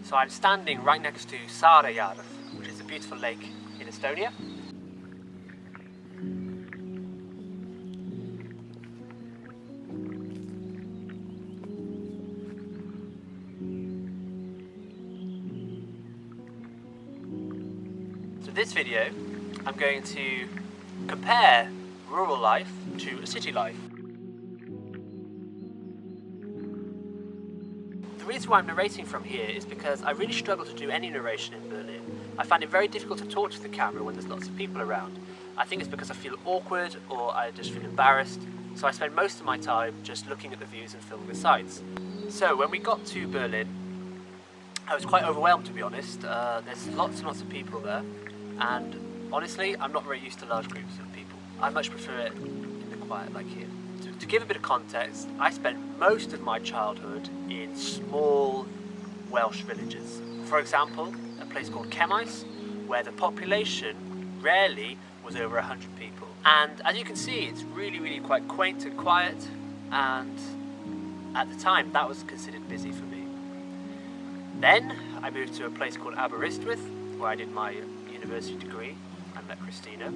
So I'm standing right next to Saare järv, which is a beautiful lake in Estonia. So this video, I'm going to compare rural life to a city life. The reason why I'm narrating from here is because I really struggle to do any narration in Berlin. I find it very difficult to talk to the camera when there's lots of people around. I think it's because I feel awkward or I just feel embarrassed, so I spend most of my time just looking at the views and filming the sights. So when we got to Berlin, I was quite overwhelmed, to be honest. There's lots and lots of people there, and honestly, I'm not very used to large groups of people. I much prefer it in the quiet like here. To give a bit of context, I spent most of my childhood in small Welsh villages. For example, a place called Cemmaes, where the population rarely was over 100 people. And as you can see, it's really quite quaint and quiet, and at the time that was considered busy for me. Then I moved to a place called Aberystwyth, where I did my university degree. I met Christina,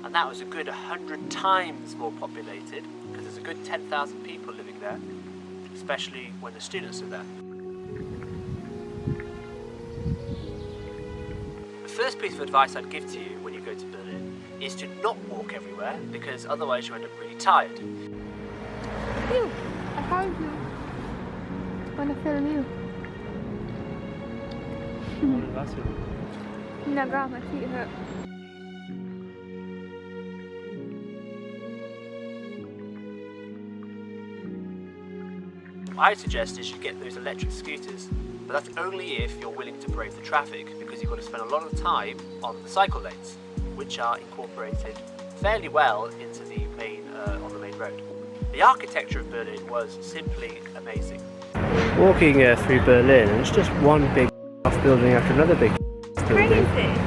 and that was a good 100 times more populated, because there's a good 10,000 people living there, especially when the students are there. The first piece of advice I'd give to you when you go to Berlin is to not walk everywhere, because otherwise you end up really tired. You! I found you. I want to film you. No, God, my feet hurt. What I suggest is you get those electric scooters, but that's only if you're willing to brave the traffic, because you've got to spend a lot of time on the cycle lanes, which are incorporated fairly well into the main on the main road. The architecture of Berlin was simply amazing. Walking through Berlin, and it's just one big building after another big building. Crazy.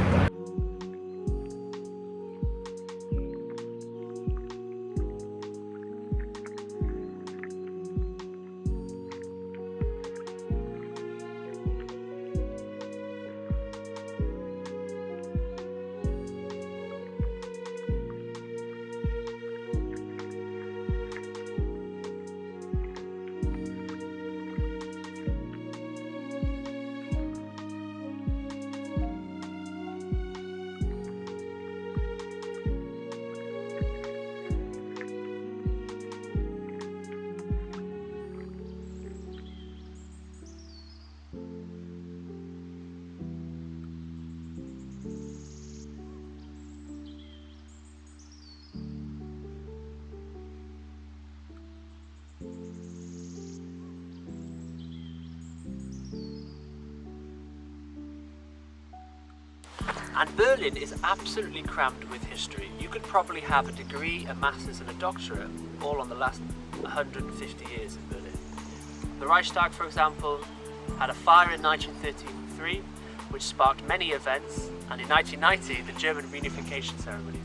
And Berlin is absolutely crammed with history. You could probably have a degree, a master's and a doctorate all on the last 150 years in Berlin. The Reichstag, for example, had a fire in 1933, which sparked many events, and in 1990, the German reunification ceremony.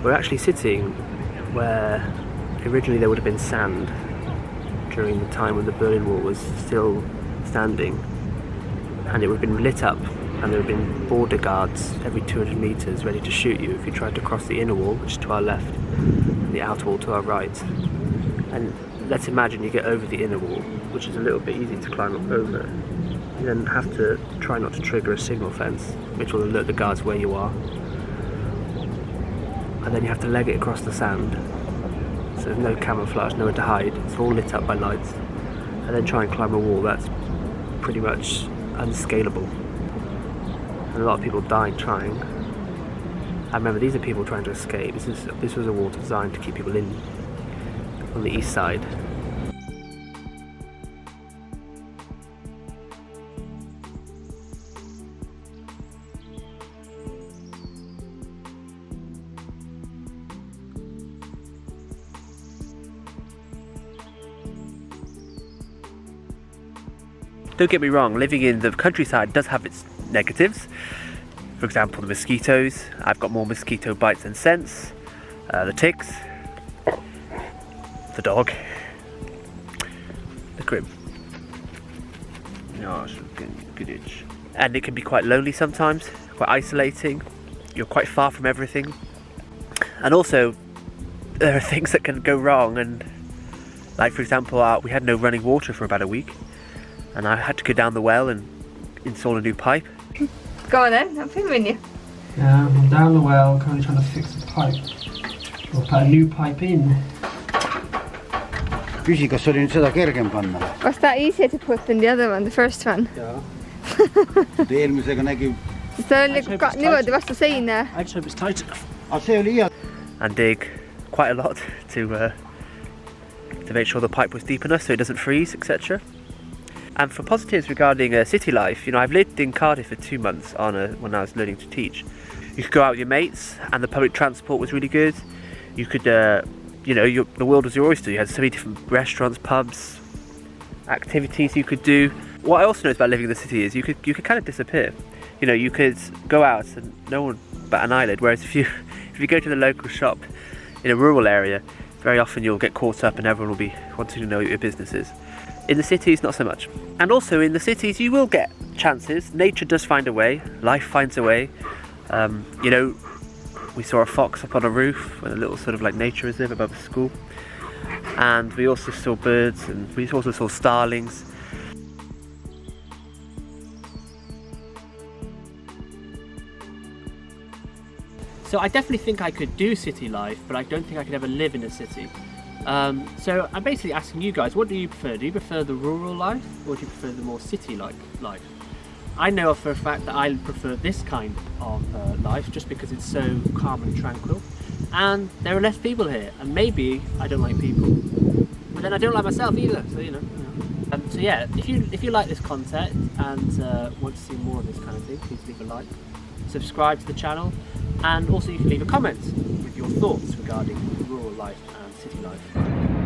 We're actually sitting where originally there would have been sand during the time when the Berlin Wall was still standing, and it would have been lit up, and there would have been border guards every 200 metres ready to shoot you if you tried to cross the inner wall, which is to our left, and the outer wall to our right. And let's imagine you get over the inner wall, which is a little bit easy to climb up over. You then have to try not to trigger a signal fence, which will alert the guards where you are. And then you have to leg it across the sand. So there's no camouflage, nowhere to hide, it's all lit up by lights. And then try and climb a wall that's pretty much unscalable. And a lot of people died trying. I remember these are people trying to escape. This was a wall designed to keep people in on the east side. Don't get me wrong, living in the countryside does have its negatives. For example, the mosquitoes. I've got more mosquito bites than scents. The ticks. the dog. Look at him. Ja, så good itch. And it can be quite lonely sometimes, quite isolating. You're quite far from everything. And also, there are things that can go wrong, and like for example, we had no running water for about a week, and I had to go down the well and install a new pipe. Go on then, I'm filming you. Yeah, I'm down the well, currently trying to fix the pipe. We'll put a new pipe in. Küsi, kas oli nüüd seda kergem panna? Was that easier to put than the other one, the first one? Yeah. Eelmisega nägi... See on nagu niimoodi vastu seina. I just hope it's tight enough. see oli hea. And dig quite a lot to make sure the pipe was deep enough so it doesn't freeze, etc. And for positives regarding city life, you know, I've lived in Cardiff for 2 months when I was learning to teach. You could go out with your mates, and the public transport was really good. You could, you know, the world was your oyster. You had so many different restaurants, pubs, activities you could do. What I also know about living in the city is you could kind of disappear. You know, you could go out and no one bat an eyelid. Whereas if you go to the local shop in a rural area, very often you'll get caught up and everyone will be wanting to know what your business is. In the cities, not so much. And also in the cities, you will get chances. Nature does find a way. Life finds a way. You know, we saw a fox up on a roof with a little sort of like nature reserve above the school. And we also saw birds, and we also saw starlings. So I definitely think I could do city life, but I don't think I could ever live in a city. So I'm basically asking you guys, what do you prefer? Do you prefer the rural life, or do you prefer the more city-like life? I know for a fact that I prefer this kind of life, just because it's so calm and tranquil. And there are less people here, and maybe I don't like people, but then I don't like myself either, so you know. So yeah, if you like this content and want to see more of this kind of thing, please leave a like, subscribe to the channel, and also you can leave a comment with your thoughts regarding rural life and city life.